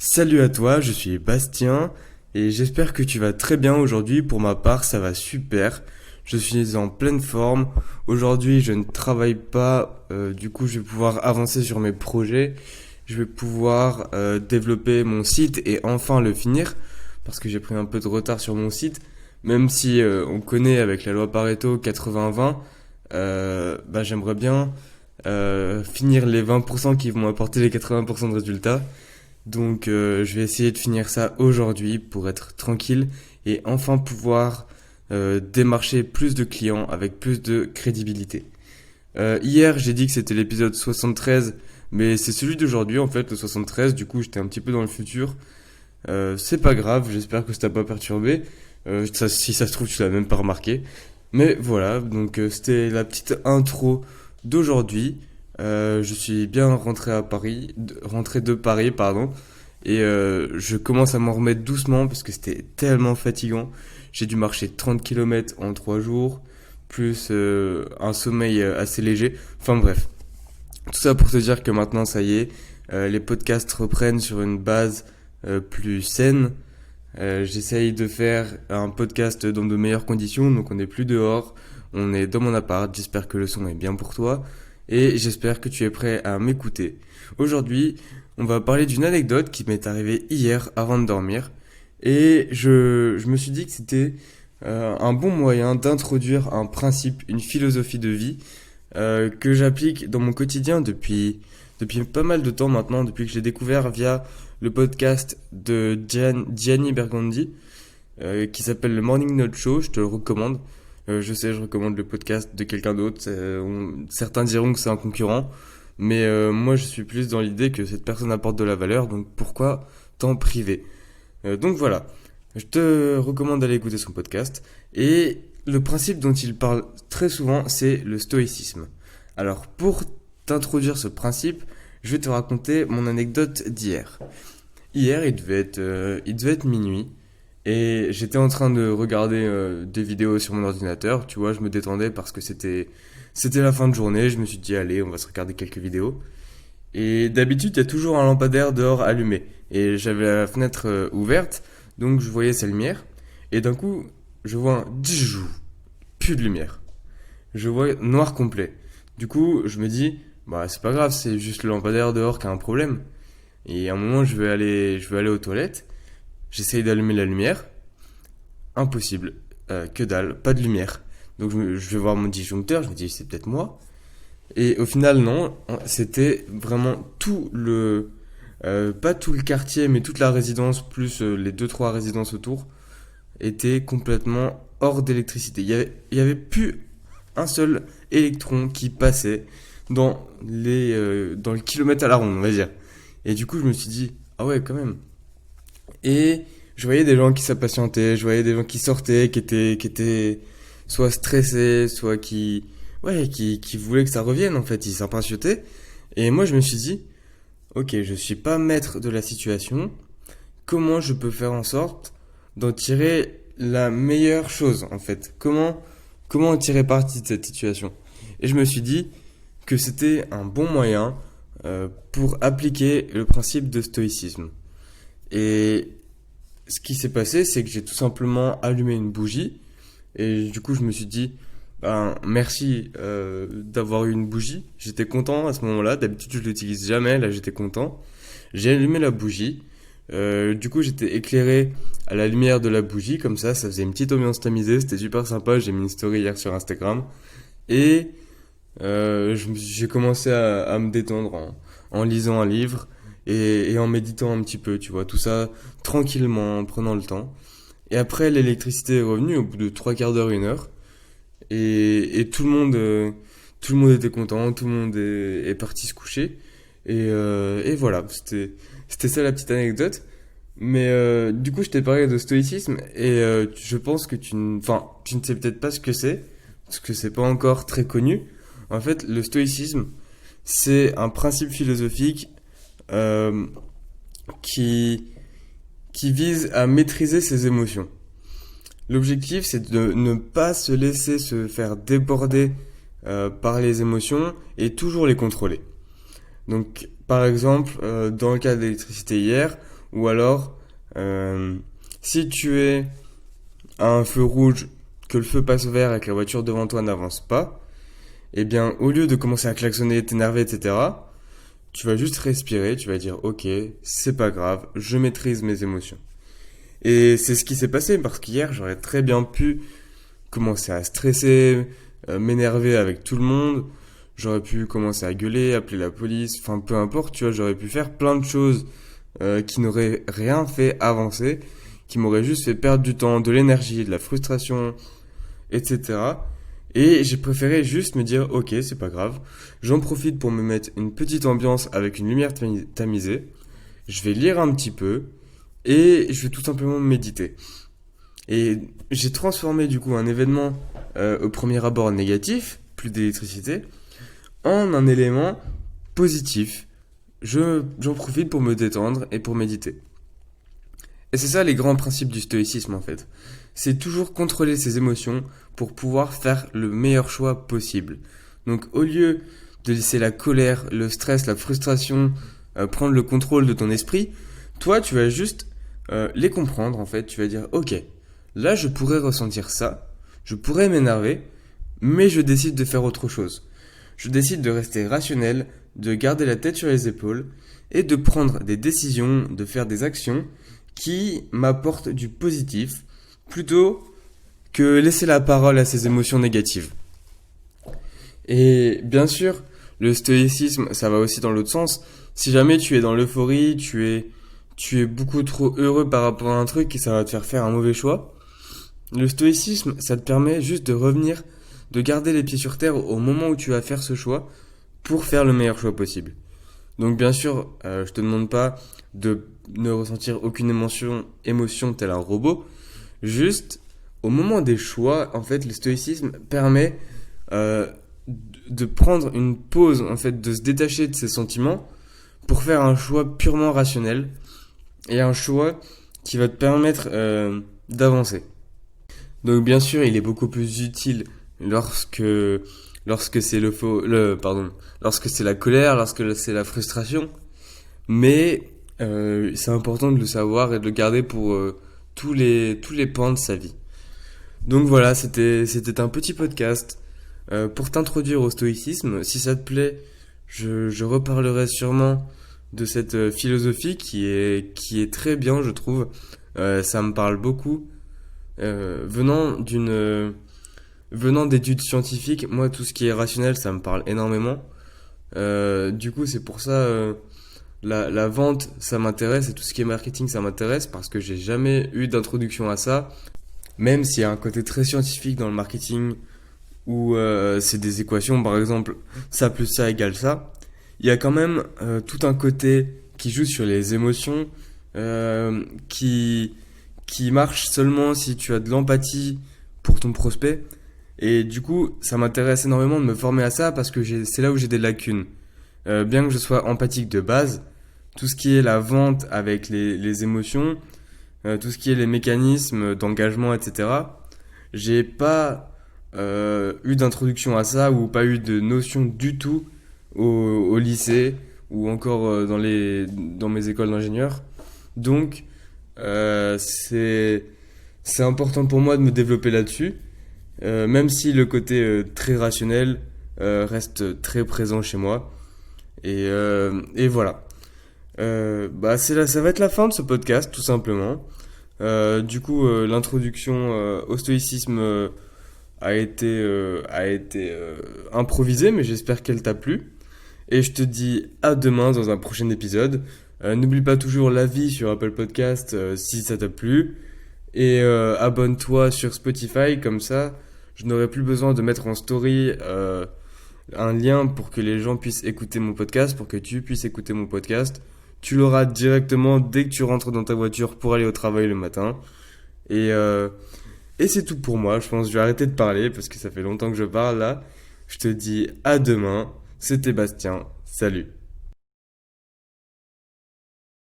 Salut à toi, je suis Bastien et j'espère que tu vas très bien aujourd'hui. Pour ma part, ça va super. Je suis en pleine forme. Aujourd'hui, je ne travaille pas, du coup, je vais pouvoir avancer sur mes projets. Je vais pouvoir développer mon site et enfin le finir parce que j'ai pris un peu de retard sur mon site. Même si on connaît avec la loi Pareto 80-20, j'aimerais bien finir les 20% qui vont apporter les 80% de résultats. Donc je vais essayer de finir ça aujourd'hui pour être tranquille et enfin pouvoir démarcher plus de clients avec plus de crédibilité. Hier j'ai dit que c'était l'épisode 73, mais c'est celui d'aujourd'hui en fait, le 73, du coup j'étais un petit peu dans le futur. C'est pas grave, j'espère que ça t'a pas perturbé. Si ça se trouve tu l'as même pas remarqué. Mais voilà, donc c'était la petite intro d'aujourd'hui. Je suis bien rentré à Paris, rentré de Paris, pardon, et je commence à m'en remettre doucement parce que c'était tellement fatigant. J'ai dû marcher 30 km en 3 jours, plus un sommeil assez léger. Enfin bref, tout ça pour te dire que maintenant ça y est, les podcasts reprennent sur une base plus saine. J'essaye de faire un podcast dans de meilleures conditions, donc on n'est plus dehors, on est dans mon appart, j'espère que le son est bien pour toi, et j'espère que tu es prêt à m'écouter. Aujourd'hui, on va parler d'une anecdote qui m'est arrivée hier avant de dormir, et je me suis dit que c'était un bon moyen d'introduire un principe, une philosophie de vie que j'applique dans mon quotidien depuis pas mal de temps maintenant, depuis que je l'ai découvert via le podcast de Gianni Bergandi, qui s'appelle le Morning Note Show. Je te le recommande. Je sais, je recommande le podcast de quelqu'un d'autre. Certains diront que c'est un concurrent, mais moi je suis plus dans l'idée que cette personne apporte de la valeur, donc pourquoi t'en priver. Donc voilà, je te recommande d'aller écouter son podcast. Et le principe dont il parle très souvent, c'est le stoïcisme. Alors pour t'introduire ce principe, je vais te raconter mon anecdote d'hier. Hier, il devait être minuit et j'étais en train de regarder des vidéos sur mon ordinateur. Tu vois, je me détendais parce que c'était la fin de journée. Je me suis dit, allez, on va se regarder quelques vidéos. Et d'habitude, il y a toujours un lampadaire dehors allumé. Et j'avais la fenêtre ouverte, donc je voyais sa lumière. Et d'un coup, je vois un djou, plus de lumière. Je vois noir complet. Du coup, je me dis, bah c'est pas grave, c'est juste le lampadaire dehors qui a un problème. Et à un moment, je vais aller aux toilettes. J'essaye d'allumer la lumière. Impossible. Que dalle, pas de lumière. Donc je vais voir mon disjoncteur, je me dis c'est peut-être moi. Et au final, non, c'était vraiment pas tout le quartier, mais toute la résidence, plus les deux trois résidences autour, était complètement hors d'électricité. Il y avait plus un seul électron qui passait dans le kilomètre à la ronde, on va dire. Et du coup, je me suis dit, ah ouais, quand même. Et je voyais des gens qui s'impatientaient, je voyais des gens qui sortaient, qui étaient soit stressés, soit qui voulaient que ça revienne, en fait. Ils s'impatientaient. Et moi, je me suis dit, ok, je suis pas maître de la situation. Comment je peux faire en sorte d'en tirer la meilleure chose, en fait? Comment en tirer parti de cette situation? Et je me suis dit que c'était un bon moyen pour appliquer le principe de stoïcisme. Et ce qui s'est passé, c'est que j'ai tout simplement allumé une bougie. Et du coup, je me suis dit, ben, merci d'avoir eu une bougie. J'étais content à ce moment-là. D'habitude, je l'utilise jamais. Là, j'étais content. J'ai allumé la bougie. Du coup, j'étais éclairé à la lumière de la bougie. Comme ça faisait une petite ambiance tamisée. C'était super sympa. J'ai mis une story hier sur Instagram. Et j'ai commencé à me détendre en lisant un livre et en méditant un petit peu, tu vois, tout ça tranquillement, en prenant le temps. Et après, l'électricité est revenue au bout de trois quarts d'heure, une heure. Et tout le monde était content, tout le monde est parti se coucher. Et voilà, c'était ça la petite anecdote. Mais du coup, je t'ai parlé de stoïcisme et je pense que tu ne sais peut-être pas ce que c'est, parce que c'est pas encore très connu. En fait, le stoïcisme, c'est un principe philosophique euh, qui, qui vise à maîtriser ses émotions. L'objectif, c'est de ne pas se laisser se faire déborder par les émotions et toujours les contrôler. Donc, par exemple, dans le cas de l'électricité hier, Ou alors, si tu es à un feu rouge, que le feu passe au vert et que la voiture devant toi n'avance pas, eh bien, au lieu de commencer à klaxonner, t'énerver, etc., tu vas juste respirer, tu vas dire, ok, c'est pas grave, je maîtrise mes émotions. Et c'est ce qui s'est passé, parce qu'hier, j'aurais très bien pu commencer à stresser, m'énerver avec tout le monde, j'aurais pu commencer à gueuler, appeler la police, enfin peu importe, tu vois, j'aurais pu faire plein de choses qui n'auraient rien fait avancer, qui m'auraient juste fait perdre du temps, de l'énergie, de la frustration, etc. Et j'ai préféré juste me dire, ok, c'est pas grave, j'en profite pour me mettre une petite ambiance avec une lumière tamisée, je vais lire un petit peu, et je vais tout simplement méditer. Et j'ai transformé du coup un événement au premier abord négatif, plus d'électricité, en un élément positif. J'en profite pour me détendre et pour méditer. Et c'est ça les grands principes du stoïcisme en fait. C'est toujours contrôler ses émotions pour pouvoir faire le meilleur choix possible. Donc au lieu de laisser la colère, le stress, la frustration prendre le contrôle de ton esprit, toi tu vas juste les comprendre en fait. Tu vas dire ok, là je pourrais ressentir ça, je pourrais m'énerver, mais je décide de faire autre chose. Je décide de rester rationnel, de garder la tête sur les épaules et de prendre des décisions, de faire des actions qui m'apportent du positif plutôt que laisser la parole à ces émotions négatives. Et bien sûr, le stoïcisme, ça va aussi dans l'autre sens. Si jamais tu es dans l'euphorie, tu es beaucoup trop heureux par rapport à un truc et ça va te faire un mauvais choix, le stoïcisme, ça te permet juste de revenir, de garder les pieds sur terre au moment où tu vas faire ce choix pour faire le meilleur choix possible. Donc bien sûr, je te demande pas de ne ressentir aucune émotion tel un robot. Juste, au moment des choix, en fait, le stoïcisme permet euh, de prendre une pause, en fait, de se détacher de ses sentiments pour faire un choix purement rationnel et un choix qui va te permettre d'avancer. Donc bien sûr, il est beaucoup plus utile lorsque c'est lorsque c'est la colère, lorsque c'est la frustration. Mais c'est important de le savoir et de le garder pour tous les pans de sa vie. Donc voilà, c'était un petit podcast pour t'introduire au stoïcisme. Si ça te plaît, je reparlerai sûrement de cette philosophie qui est très bien, je trouve. Ça me parle beaucoup. Venant d'études scientifiques, moi tout ce qui est rationnel, ça me parle énormément. Du coup, c'est pour ça la vente, ça m'intéresse et tout ce qui est marketing, ça m'intéresse parce que j'ai jamais eu d'introduction à ça. Même s'il y a un côté très scientifique dans le marketing où c'est des équations, par exemple, ça plus ça égale ça. Il y a quand même tout un côté qui joue sur les émotions, euh, qui qui marche seulement si tu as de l'empathie pour ton prospect. Et du coup, ça m'intéresse énormément de me former à ça parce que c'est là où j'ai des lacunes. Bien que je sois empathique de base, tout ce qui est la vente avec les émotions, tout ce qui est les mécanismes d'engagement, etc., j'ai pas eu d'introduction à ça ou pas eu de notion du tout au lycée ou encore dans mes écoles d'ingénieur. Donc, c'est important pour moi de me développer là-dessus, même si le côté très rationnel reste très présent chez moi. Et voilà. Ça va être la fin de ce podcast, tout simplement. Du coup, l'introduction au stoïcisme a été improvisée, mais j'espère qu'elle t'a plu. Et je te dis à demain dans un prochain épisode. N'oublie pas toujours l'avis sur Apple Podcast si ça t'a plu. Et abonne-toi sur Spotify, comme ça, je n'aurai plus besoin de mettre en story un lien pour que les gens puissent écouter mon podcast, pour que tu puisses écouter mon podcast. Tu l'auras directement dès que tu rentres dans ta voiture pour aller au travail le matin. Et, euh, et c'est tout pour moi. Je pense que je vais arrêter de parler parce que ça fait longtemps que je parle là. Je te dis à demain. C'était Bastien. Salut.